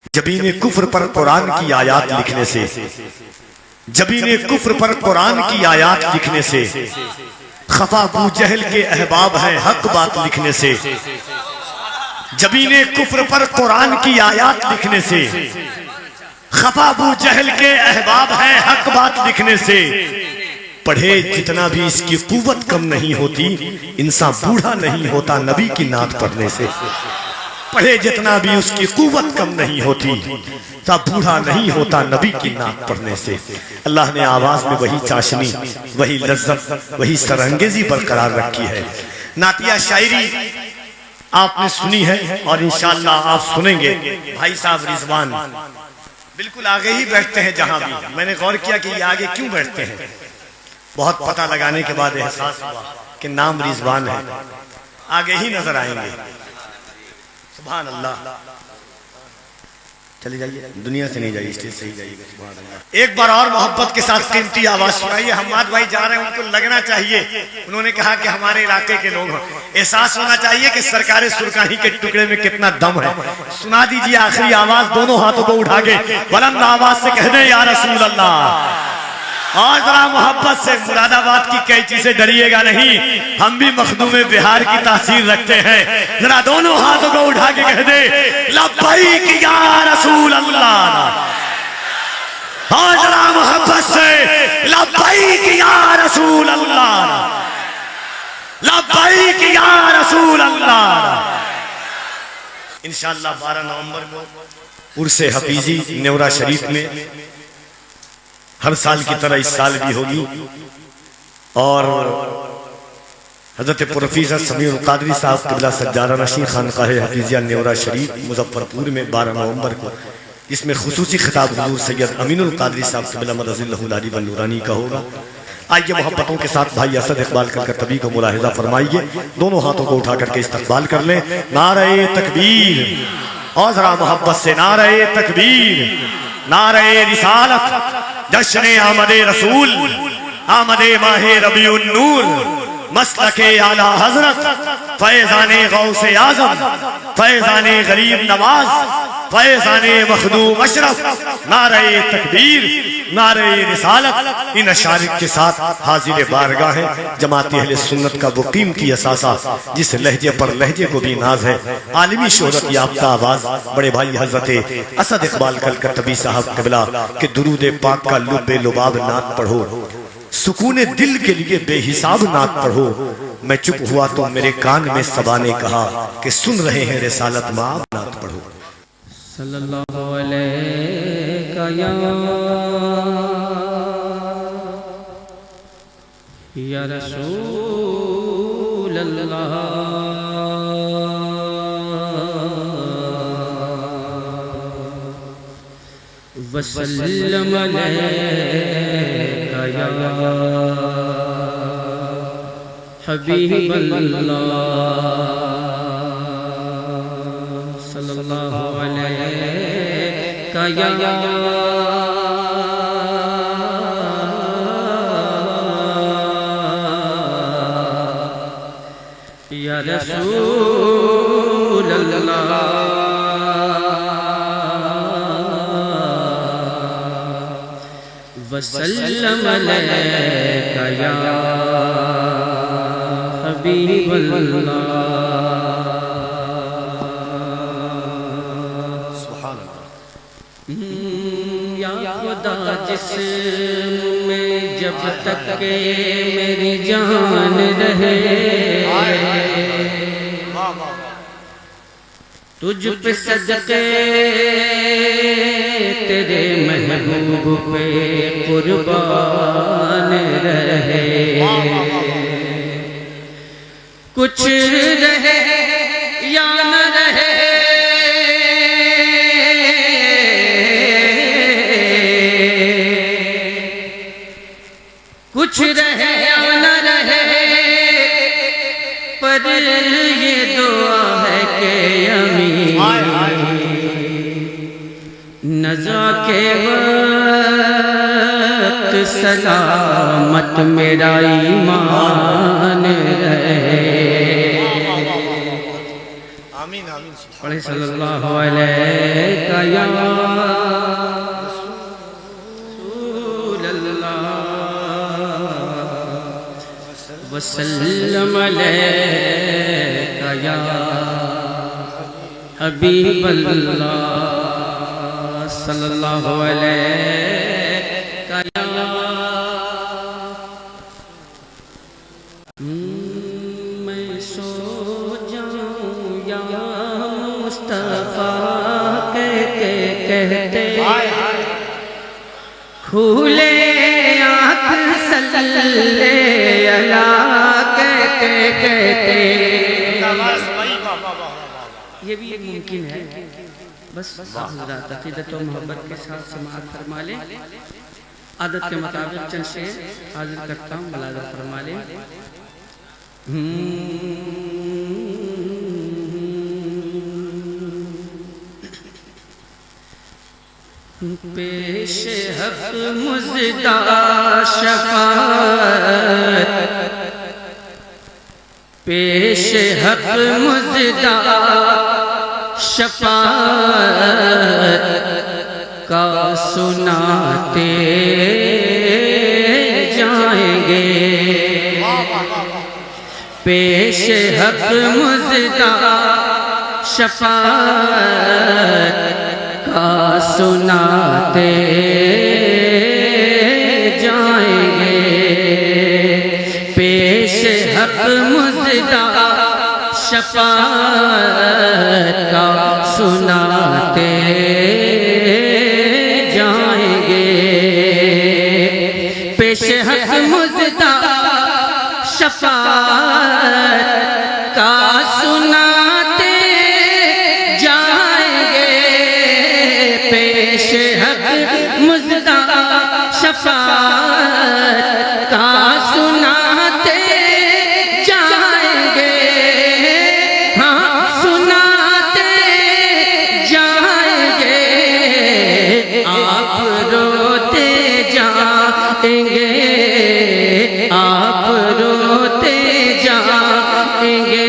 جبین کفر پر قرآن کی آیات لکھنے سے، جبین کفر پر قرآن کی آیات لکھنے سے، خفا ابو جہل کے احباب ہیں حق بات لکھنے سے، جبین کفر پر قرآن کی آیات لکھنے سے، خفا ابو جہل کے احباب ہیں حق بات لکھنے سے، پڑھے جتنا بھی اس کی قوت کم نہیں ہوتی، انسان بوڑھا نہیں ہوتا نبی کی نعت پڑھنے سے، پڑھے جتنا بھی اس کی قوت کم نہیں ہوتی، تا بوڑھا نہیں ہوتا نبی کی نعت پڑھنے سے۔ اللہ نے آواز میں وہی چاشنی، وہی لذت، وہی سرانگیزی برقرار رکھی ہے۔ نعتیہ شاعری آپ نے سنی ہے اور انشاءاللہ آپ سنیں گے۔ بھائی صاحب رضوان بالکل آگے ہی بیٹھتے ہیں جہاں بھی، میں نے غور کیا کہ یہ آگے کیوں بیٹھتے ہیں، بہت پتہ لگانے کے بعد احساس ہوا کہ نام رضوان ہے، آگے ہی نظر آئیں گے۔ سبحان اللہ، چلے جائیے، دنیا سے نہیں جائیے، اسٹیج سے ہی جائیے گا۔ سبحان اللہ۔ ایک بار اور محبت کے ساتھ قیمتی آواز سنائیے۔ حماد بھائی جا رہے ہیں، ان کو لگنا چاہیے، انہوں نے کہا کہ ہمارے علاقے کے لوگ ہیں، احساس ہونا چاہیے کہ سرکار سرکاہی کے ٹکڑے میں کتنا دم ہے۔ سنا دیجیے آخری آواز، دونوں ہاتھوں کو اٹھا کے بلند آواز سے کہہ دیں یا رسول اللہ۔ اور ذرا محبت سے، مراد آباد کی کیچی سے ڈریے گا نہیں، ہم بھی مخدوم بہار کی تاثیر رکھتے ہیں۔ ذرا دونوں ہاتھوں کو اٹھا کے کہہ دے لبیک یا رسول اللہ۔ اور ذرا محبت سے لبیک یا رسول اللہ، لبیک یا رسول اللہ۔ انشاءاللہ 12 نومبر کو عرس حفیظی نیورہ شریف میں ہر سال کی طرح اس سال بھی ہوگی، اور حضرت پروفیسر سمیع القادری صاحب قبلہ سجادہ نشین خانقاہ حفیظیہ نیورہ شریف مظفر پور میں 12 نومبر کو، اس میں خصوصی خطاب حضور سید امین القادری صاحب قبلہ مدظ اللہ العلی والنورانی کا ہوگا۔ آئیے محبتوں کے ساتھ بھائی اسد اقبال کر طبی کو ملاحظہ فرمائیے، دونوں ہاتھوں کو اٹھا کر کے استقبال کر لیں۔ نعرہ تکبیر، اور ذرا محبت سے نعرہ تکبیر، نعرہ رسالت، جشن آمد رسول، آمد ماہ ربیع النور، مسلک اعلی حضرت، فیضان غوث اعظم، فیضان غریب نواز، فیضان مخدوم اشرف۔ نعرہ تکبیر، نعرہ رسالت، ان اشعار کے ساتھ حاضر بارگاہ ہیں جماعت اہل سنت کا وہ قیمتی اثاثہ جس لہجے پر لہجے کو بھی ناز ہے، عالمی شہرت یافتہ آواز بڑے بھائی حضرت اسد اقبال کلکتبی صاحب قبلہ کہ درود پاک کا لب لباب نعت پڑھو، سکون دل کے لیے بے حساب نعت پڑھو۔ میں چپ ہوا تو میرے کان میں صبا نے کہا کہ سن رہے ہیں رسالت ماں، نعت پڑھو۔ صلی اللہ علیہ یا رسول اللہ، وسلم علیہ یا حبیب اللہ، صلی اللہ علیہ یا رسول اللہ، وسلم علیک یا حبیب اللہ۔ سبحان اللہ۔ یا خدا جسم میں جب تک کہ میری جان رہے، تجھ پہ صدقے تیرے محبوب پہ قربان رہے، کچھ رہے یا نہ رہے، کچھ رہے یا نہ رہے، پر یہ دعا ہے کہ امین نزا کے وقت سلامت میرا ایمان رہے۔ آمین آمین۔ پڑھے صلی اللہ علیہ یا رسول اللہ وسلم علیہ یا حبیب اللہ صلی اللہ علیہ یا میں سو جاؤں یا مصطفیٰ کہتے کہتے کھولے آنکھ صلی اللہ کہتے کہتے یہ بھی ایک ممکن ہے بس حضرات عقیدت و محبت کے ساتھ سماعت فرما لیں عادت کے مطابق چند شعر حاضر کرتا ہوں ملاحظہ فرما لیں پیش حق مزدہ شفاعت پیش حق مزدہ شفاعت کا سناتے جائیں گے پیش حق مزدہ شفاعت کا سناتے جائیں گے پیش حق مزدہ شفاعت کا سناتے جائیں گے پیش حق مزدہ شفاعت کا سناتے جائیں گے پیش حق مزدہ شفاعت کا سناتے جائیں گے ہاں سناتے جائیں گے آپ روتے جائیں گے آپ روتے جائیں گے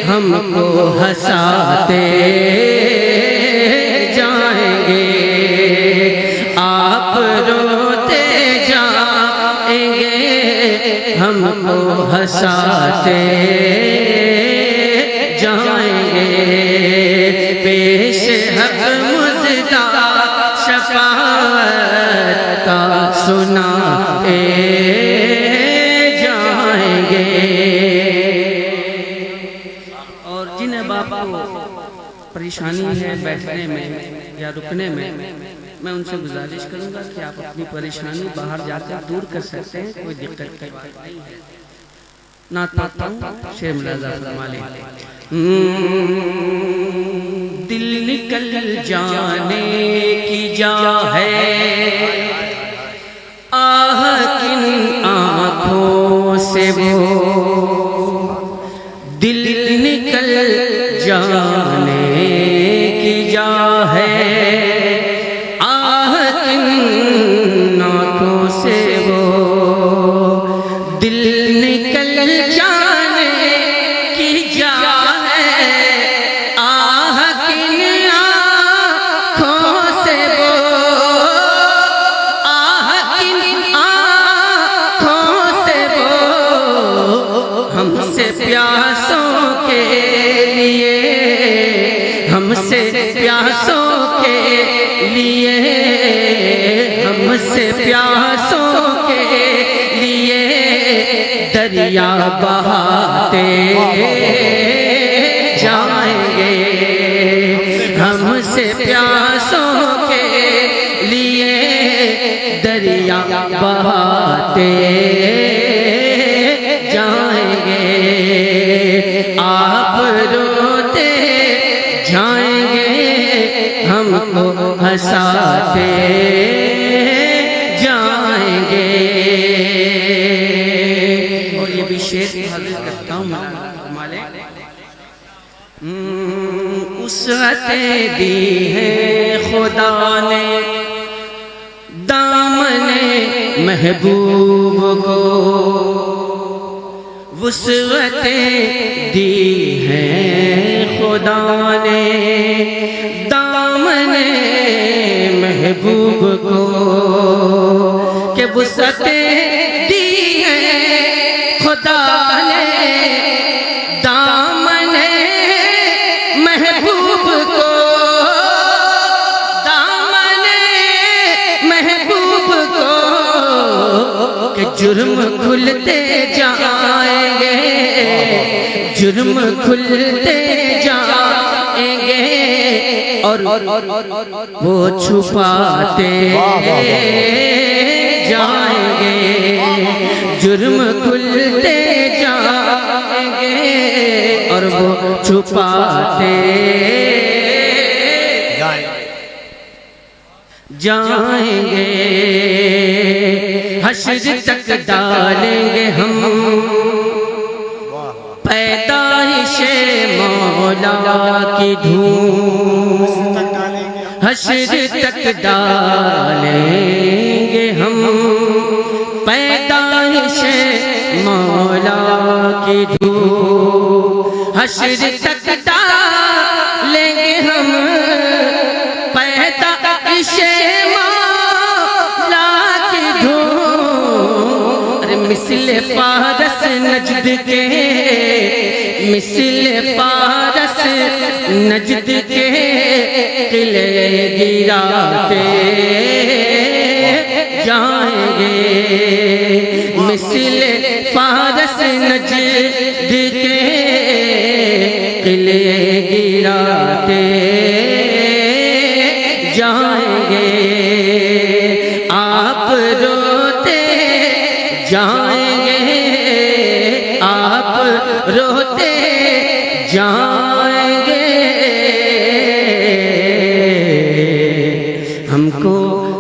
ہم کو ہنساتے جائیں گے آپ روتے جائیں گے ہم کو ہنساتے جائیں گے پیش حق مزدہ شفاعت کا سناتے جائیں گے اور جن باپ کو پریشانی ہے بیٹھنے میں یا رکنے میں میں ان سے گزارش کروں گا کہ آپ اپنی پریشانی باہر جا کر دور کر سکتے ہیں کوئی دقت کی بات نہیں ہے نعت پڑھتا ہوں شعر ملاحظہ فرما لیں دل نکل جانے کی جا ہے آہ کن آنکھوں سے وہ دل نکل جانے کی جا ہے دل نکل جانے کی جا ہے آہ کن آنکھوں سے وہ آہ کن آنکھوں سے وہ ہم سے پیاسوں کے لیے ہم سے پیاسوں کے لیے ہم سے پیاسوں کے لیے دریا بہاتے جائیں گے ہم سے پیاسوں کے لیے دریا بہاتے جائیں گے آپ روتے جائیں گے ہم کو ہنساتے جائیں گے اور یہ بھی شعر حاضر کرتا ہوں مالے وسعتیں دی ہیں خدا نے دامن محبوب کو وسعتیں دی ہیں خدا نے دامن محبوب کو، کہ وسعتیں دی ہیں خدا نے دامن محبوب کو، دامن محبوب کو، کہ جرم کھلتے جائیں گے، جرم کھلتے جائیں گے، اور وہ چھپاتے جائیں گے، جرم کھلتے جائیں گے، اور وہ چھپاتے جائیں گے، حشر تک ڈالیں گے ہم پیدائش مولا کی دھوم، حشر تک ڈالیں گے ہم پیدائش مولا کی دھوم، حشر تک ڈالیں گے ہم پیدائش مولا کی دھوم، مثل فارس نجد کے، مثل فارس نجد کے قلعے گراتے جائیں گے، مثل فارس نجد کے قلعے گراتے جائیں گے، آپ روتے جائیں گے، آپ روتے جائیں گے، ہم کو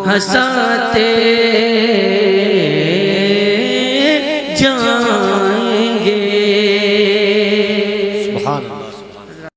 ہنساتے